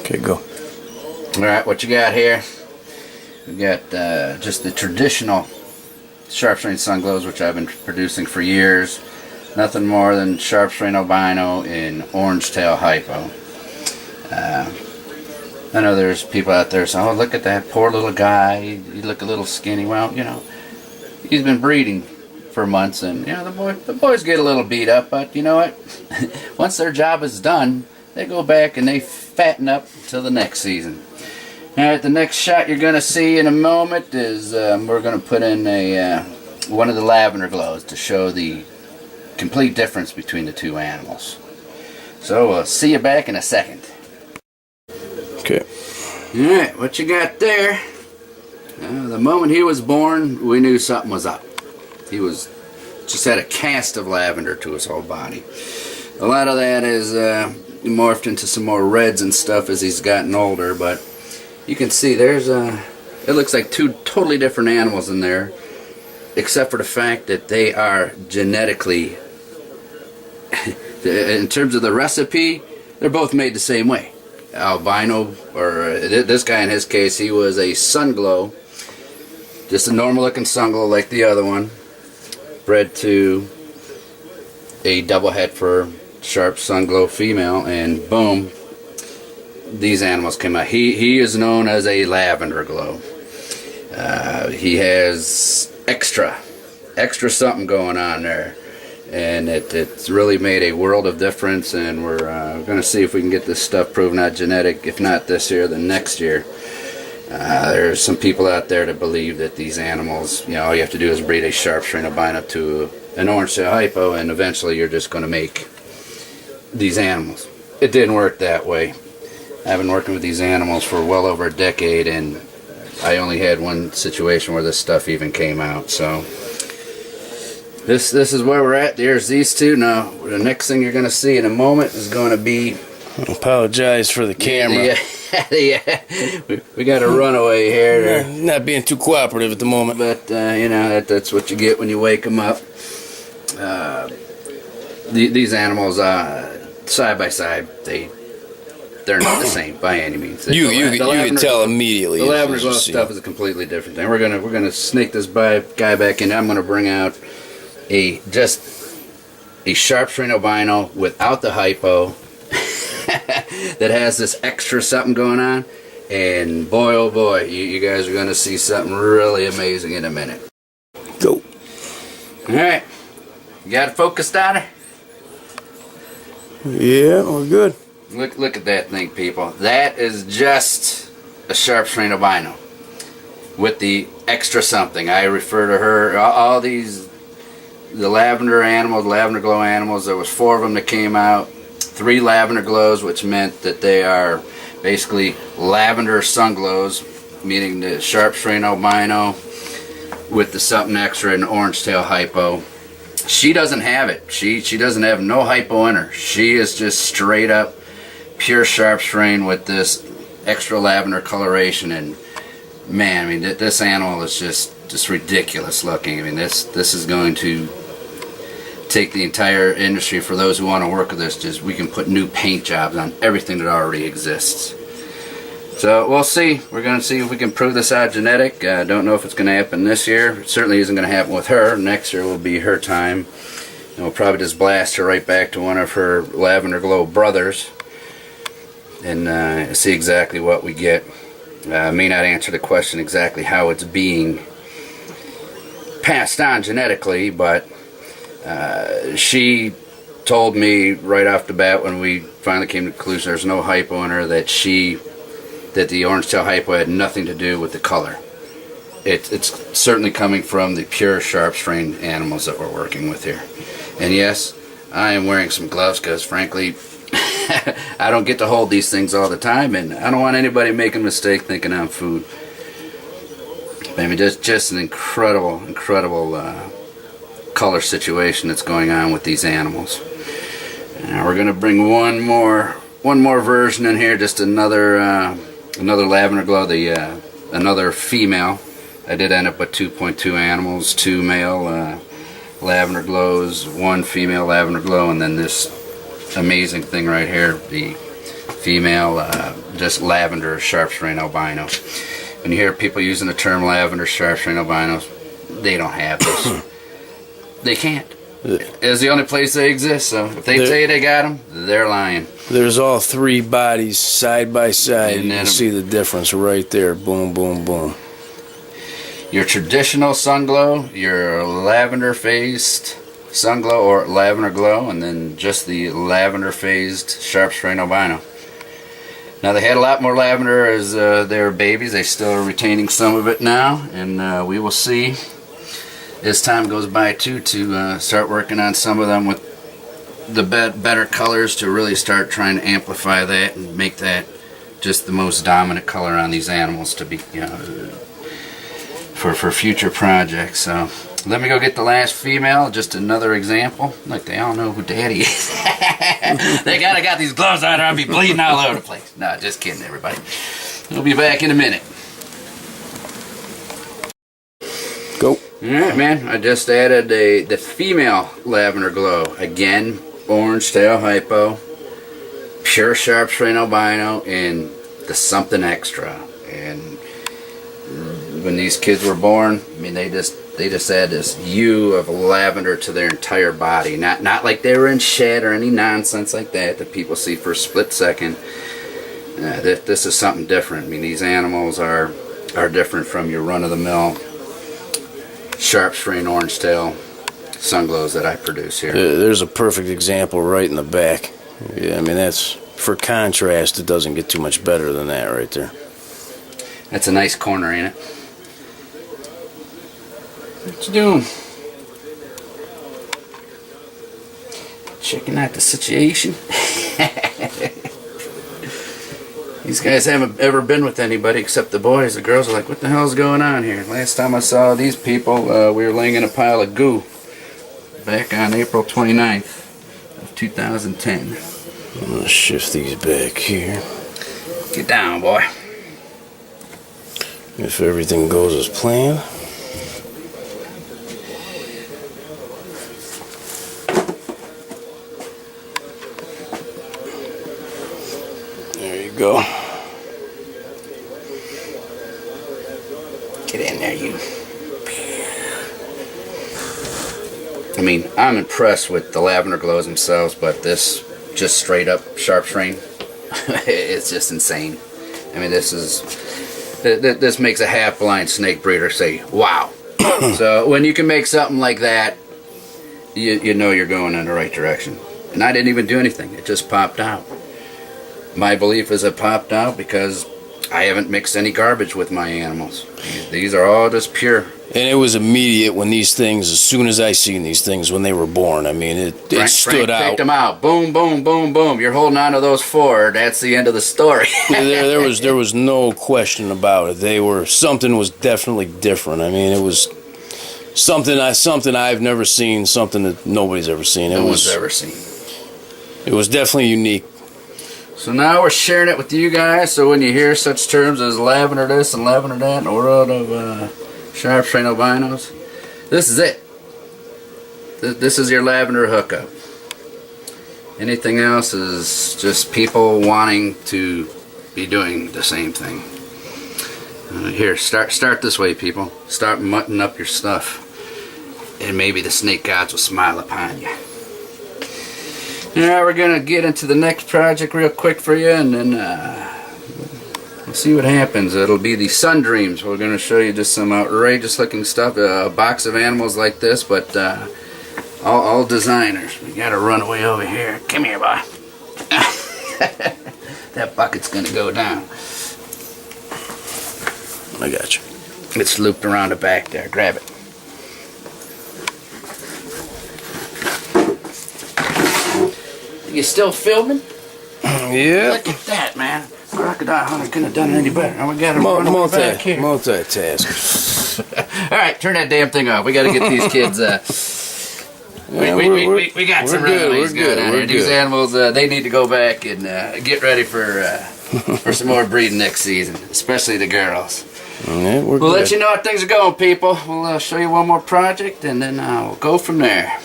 Okay, go. Alright, what you got here? We got just the traditional sharp strain sunglows, which I've been producing for years. Nothing more than sharp strain albino in orange tail hypo. I know there's people out there saying, oh, look at that poor little guy, he look a little skinny. Well, you know, he's been breeding for months, and you know, the boys get a little beat up, but you know what? Once their job is done, they go back and they fatten up till the next season. Alright, the next shot you're going to see in a moment is we're going to put in a one of the lavender glows to show the complete difference between the two animals. So we'll see you back in a second. Okay. Alright, what you got there? The moment he was born, we knew something was up. He was just had a cast of lavender to his whole body. A lot of that is morphed into some more reds and stuff as he's gotten older, but you can see there's it looks like two totally different animals in there, except for the fact that they are genetically, in terms of the recipe, they're both made the same way. Albino, or this guy in his case, he was a sunglow, just a normal looking sunglow like the other one, bred to a double head fur sharp sunglow female, and boom, these animals came out. He is known as a lavender glow. He has extra something going on there, and it's really made a world of difference, and we're going to see if we can get this stuff proven out genetic. If not this year, then next year. There's some people out there that believe that these animals, you know, all you have to do is breed a sharp strain albino to an orange tail hypo, and eventually you're just going to make these animals. It didn't work that way. I've been working with these animals for well over a decade, and I only had one situation where this stuff even came out. So this is where we're at. There's these two. Now the next thing you're going to see in a moment is going to be, I apologize for the camera. Yeah, we got a runaway here. Not being too cooperative at the moment. But you know, that's what you get when you wake them up. These animals, side by side, they're not the same by any means. You can tell immediately. The lavender glow stuff is a completely different thing. We're gonna snake this guy back in. I'm gonna bring out just a sharp strain albino without the hypo that has this extra something going on, and boy oh boy, you guys are gonna see something really amazing in a minute. Go. All right, you got it focused on her? Yeah, we're good. Look at that thing, people. That is just a sharp strain albino with the extra something. I refer to her, all these, the lavender animals, lavender glow animals, there was 4 of them that came out. 3 lavender glows, which meant that they are basically lavender sunglows, meaning the sharp strain albino with the something extra and orange tail hypo. She doesn't have it. She doesn't have no hypo in her. She is just straight up pure sharp strain with this extra lavender coloration, and man, I mean, this animal is just ridiculous looking. I mean, this is going to take the entire industry. For those who want to work with this, we can put new paint jobs on everything that already exists. So we'll see. We're going to see if we can prove this out genetic. I don't know if it's going to happen this year. It certainly isn't going to happen with her. Next year will be her time, and we'll probably just blast her right back to one of her lavender glow brothers and see exactly what we get. I may not answer the question exactly how it's being passed on genetically, but she told me right off the bat when we finally came to the conclusion there's no hypo in her, that the orange tail hypo had nothing to do with the color. It's certainly coming from the pure sharp strain animals that we're working with here. And yes, I am wearing some gloves because frankly I don't get to hold these things all the time, and I don't want anybody making a mistake thinking I'm food. I mean, just an incredible color situation that's going on with these animals. Now we're going to bring one more version in here, just another lavender glow, another female. I did end up with 2.2 animals, 2 male lavender glows, 1 female lavender glow, and then this amazing thing right here, the female just lavender sharp strain albino. When you hear people using the term lavender sharp strain albinos, they don't have this. They can't. It's the only place they exist, so if they tell you they got them, they're lying. There's all three bodies side by side. You can see the difference right there. Boom, boom, boom. Your traditional sunglow, your lavender phased sunglow or lavender glow, and then just the lavender phased sharp strain albino. Now they had a lot more lavender as they were babies. They still are retaining some of it now, and we will see as time goes by too to start working on some of them with the better colors to really start trying to amplify that and make that just the most dominant color on these animals to be, for future projects. So let me go get the last female, just another example. Like they all know who Daddy is. They got these gloves on or I'll be bleeding all over the place. No, just kidding, everybody. We'll be back in a minute. Go. Alright, man, I just added the female lavender glow. Again, orange tail hypo, pure sharp strain albino, and the something extra. And when these kids were born, I mean, they just had this hue of lavender to their entire body. Not like they were in shed or any nonsense like that people see for a split second. This is something different. I mean, these animals are different from your run-of-the-mill sharp strain orange tail sunglows that I produce here. There's a perfect example right in the back. Yeah, I mean, that's for contrast. It doesn't get too much better than that right there. That's a nice corner, ain't it? What you doing? Checking out the situation. These guys haven't ever been with anybody except the boys. The girls are like, what the hell's going on here? Last time I saw these people, we were laying in a pile of goo back on April 29th of 2010. I'm going to shift these back here. Get down, boy. If everything goes as planned. There you go. Get in there, you. I mean, I'm impressed with the lavender glows themselves, but this just straight up sharp strain, it's just insane. I mean, this makes a half-blind snake breeder say, wow. So when you can make something like that, you know you're going in the right direction. And I didn't even do anything. It just popped out. My belief is it popped out because I haven't mixed any garbage with my animals. These are all just pure. And it was immediate when these things, as soon as I seen these things when they were born, I mean, it stood out. Picked them out. Boom, boom, boom, boom. You're holding on to those four. That's the end of the story. there was no question about it. Something was definitely different. I mean, it was something I've never seen, something that nobody's ever seen. No one's ever seen. It was definitely unique. So now we're sharing it with you guys, so when you hear such terms as lavender this and lavender that in the world of sharp strain albinos, this is it. This is your lavender hookup. Anything else is just people wanting to be doing the same thing. Here, start this way, people. Start mutting up your stuff, and maybe the snake gods will smile upon you. Now we're going to get into the next project real quick for you, and then we'll see what happens. It'll be the Sun Dreams. We're going to show you just some outrageous looking stuff. A box of animals like this, but all designers. We got to run away over here. Come here, boy. That bucket's going to go down. I got you. It's looped around the back there. Grab it. You still filming? Yeah. Look at that, man. Crocodile Hunter couldn't have done it any better. Now we got to run back here. Multitask. All right, turn that damn thing off. We got to get these kids. We got some runways going on here. These animals, they need to go back and get ready for some more breeding next season, especially the girls. Yeah, we'll let you know how things are going, people. We'll show you one more project, and then we'll go from there.